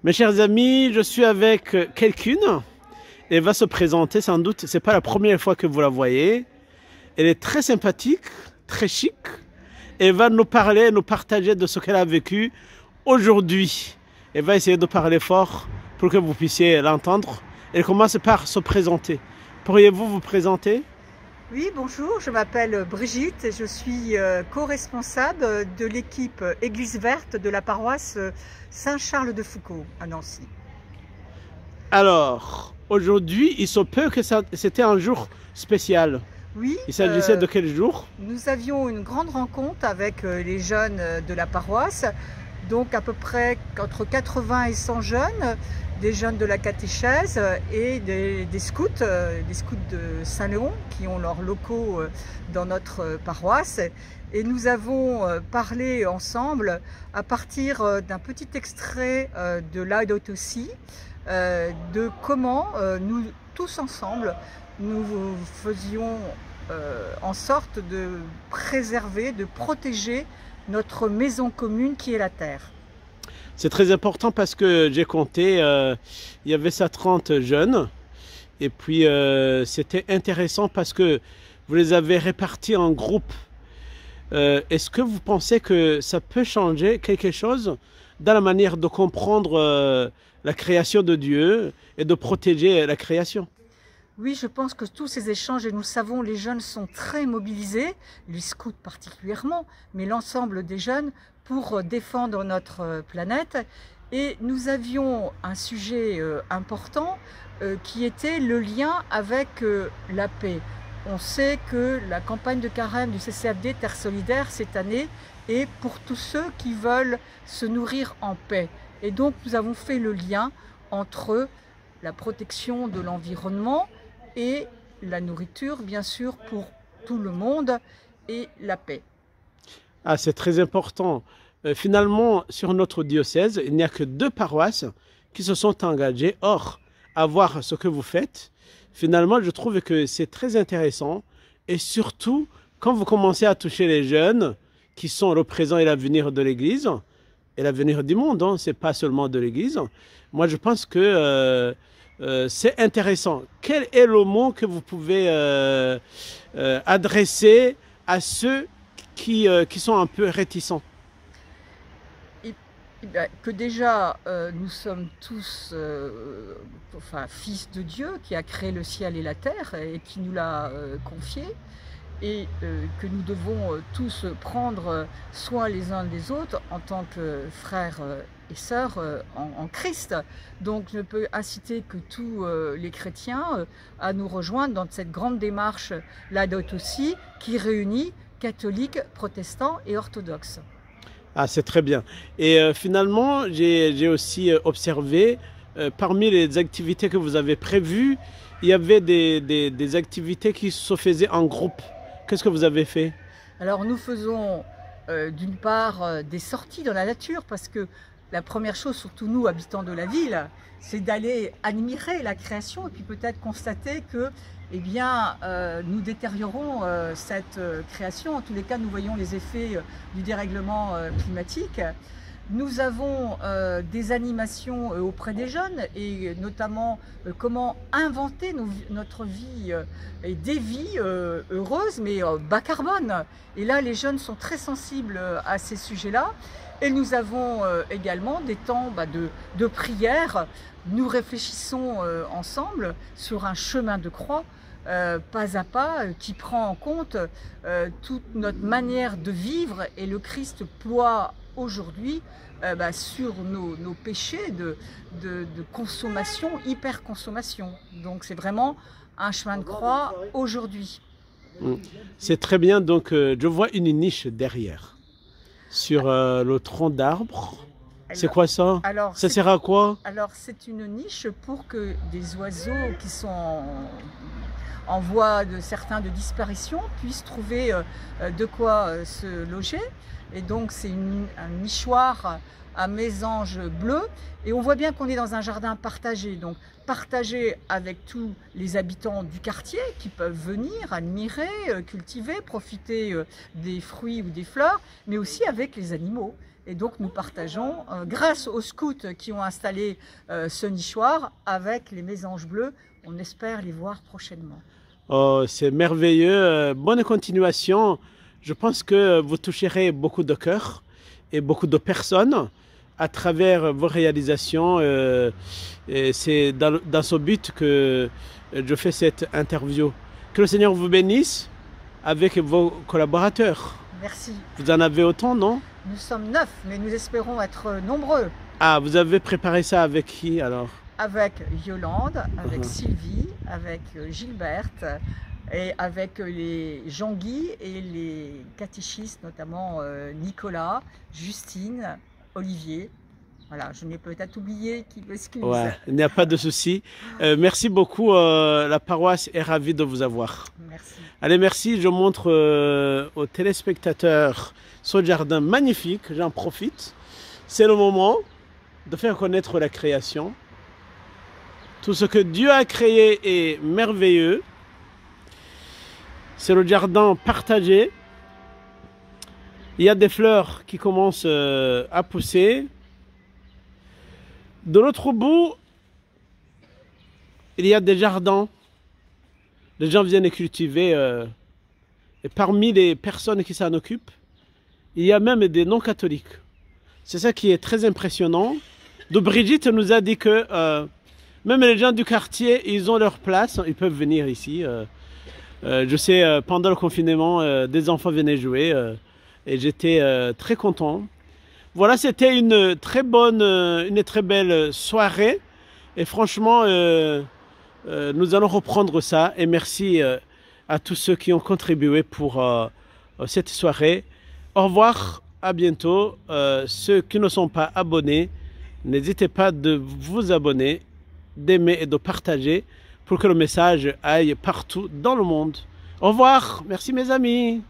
Mes chers amis, je suis avec quelqu'une. Elle va se présenter sans doute. C'est pas la première fois que vous la voyez. Elle est très sympathique, très chic. Elle va nous parler, nous partager de ce qu'elle a vécu aujourd'hui. Elle va essayer de parler fort pour que vous puissiez l'entendre. Elle commence par se présenter. Pourriez-vous vous présenter? Oui, bonjour, je m'appelle Brigitte et je suis co-responsable de l'équipe Église verte de la paroisse Saint-Charles-de-Foucauld à Nancy. Alors, aujourd'hui, il se peut que c'était un jour spécial. Oui, Il s'agissait de quel jour? nous avions une grande rencontre avec les jeunes de la paroisse, donc à peu près entre 80 et 100 jeunes, des jeunes de la catéchèse et des scouts de Saint-Léon qui ont leurs locaux dans notre paroisse. Et nous avons parlé ensemble à partir d'un petit extrait de Laudato Si, de comment nous, tous ensemble, nous faisions en sorte de préserver, de protéger notre maison commune qui est la terre. C'est très important parce que j'ai compté, il y avait ça 30 jeunes. Et puis c'était intéressant parce que vous les avez répartis en groupes. Est-ce que vous pensez que ça peut changer quelque chose dans la manière de comprendre la création de Dieu et de protéger la création? Oui, je pense que tous ces échanges, et nous le savons, les jeunes sont très mobilisés, les scouts particulièrement, mais l'ensemble des jeunes pour défendre notre planète. Et nous avions un sujet important qui était le lien avec la paix. On sait que la campagne de carême du CCFD Terre Solidaire cette année est pour tous ceux qui veulent se nourrir en paix. Et donc nous avons fait le lien entre la protection de l'environnement et la nourriture, bien sûr, pour tout le monde, et la paix. Ah, c'est très important. Finalement, sur notre diocèse, il n'y a que 2 paroisses qui se sont engagées. Or, à voir ce que vous faites, finalement, je trouve que c'est très intéressant. Et surtout, quand vous commencez à toucher les jeunes, qui sont le présent et l'avenir de l'Église, et l'avenir du monde, hein, ce n'est pas seulement de l'Église. Moi, je pense que c'est intéressant. Quel est le mot que vous pouvez adresser à ceux qui sont un peu réticents? Que déjà, nous sommes tous fils de Dieu qui a créé le ciel et la terre et qui nous l'a confié, et que nous devons tous prendre soin les uns des autres en tant que frères et sœurs en Christ. Donc je peux inciter que tous les chrétiens à nous rejoindre dans cette grande démarche Laudato Si qui réunit catholiques, protestants et orthodoxes. Ah, c'est très bien. Et finalement, j'ai aussi observé, parmi les activités que vous avez prévues, il y avait des activités qui se faisaient en groupe. Qu'est-ce que vous avez fait? Alors nous faisons d'une part des sorties dans la nature, parce que la première chose, surtout nous habitants de la ville, c'est d'aller admirer la création et puis peut-être constater que eh bien, nous détériorons cette création. En tous les cas, nous voyons les effets du dérèglement climatique. Nous avons des animations auprès des jeunes, et notamment comment inventer notre vie et des vies heureuses mais bas carbone. Et là, les jeunes sont très sensibles à ces sujets-là. Et nous avons également des temps de prière. Nous réfléchissons ensemble sur un chemin de croix, pas à pas, qui prend en compte toute notre manière de vivre, et le Christ ploie aujourd'hui sur nos péchés de consommation, hyper-consommation. Donc c'est vraiment un chemin de croix aujourd'hui. C'est très bien, donc je vois une niche derrière, sur le tronc d'arbre. C'est quoi ça? Ça sert à quoi? Alors c'est une niche pour que des oiseaux qui sont en voie certains de disparition puissent trouver de quoi se loger. Et donc c'est un nichoir à mésange bleu, et on voit bien qu'on est dans un jardin partagé, donc partagé avec tous les habitants du quartier qui peuvent venir admirer, cultiver, profiter des fruits ou des fleurs, mais aussi avec les animaux. Et donc nous partageons, grâce aux scouts qui ont installé ce nichoir, avec les mésanges bleus. On espère les voir prochainement. Oh, c'est merveilleux. Bonne continuation. Je pense que vous toucherez beaucoup de cœurs et beaucoup de personnes à travers vos réalisations. Et c'est dans ce but que je fais cette interview. Que le Seigneur vous bénisse avec vos collaborateurs. Merci. Vous en avez autant, non? Nous sommes 9, mais nous espérons être nombreux. Ah, vous avez préparé ça avec qui alors? Avec Yolande, avec Sylvie, avec Gilberte et avec les Jean-Guy et les catéchistes, notamment Nicolas, Justine, Olivier. Voilà, je n'ai peut-être oublié, qui m'excuse. Ouais, il n'y a pas de souci. Merci beaucoup, la paroisse est ravie de vous avoir. Merci. Allez, merci. Je montre aux téléspectateurs ce jardin magnifique. J'en profite. C'est le moment de faire connaître la création. Tout ce que Dieu a créé est merveilleux. C'est le jardin partagé. Il y a des fleurs qui commencent à pousser. De l'autre bout, il y a des jardins. Les gens viennent les cultiver. Et parmi les personnes qui s'en occupent, il y a même des non-catholiques. C'est ça qui est très impressionnant. Donc Brigitte nous a dit que même les gens du quartier, ils ont leur place. Ils peuvent venir ici. Je sais, pendant le confinement, des enfants venaient jouer. Et j'étais très content. Voilà, c'était une très belle soirée. Et franchement, nous allons reprendre ça. Et merci à tous ceux qui ont contribué pour cette soirée. Au revoir, à bientôt. Ceux qui ne sont pas abonnés, n'hésitez pas de vous abonner, d'aimer et de partager pour que le message aille partout dans le monde. Au revoir, merci mes amis.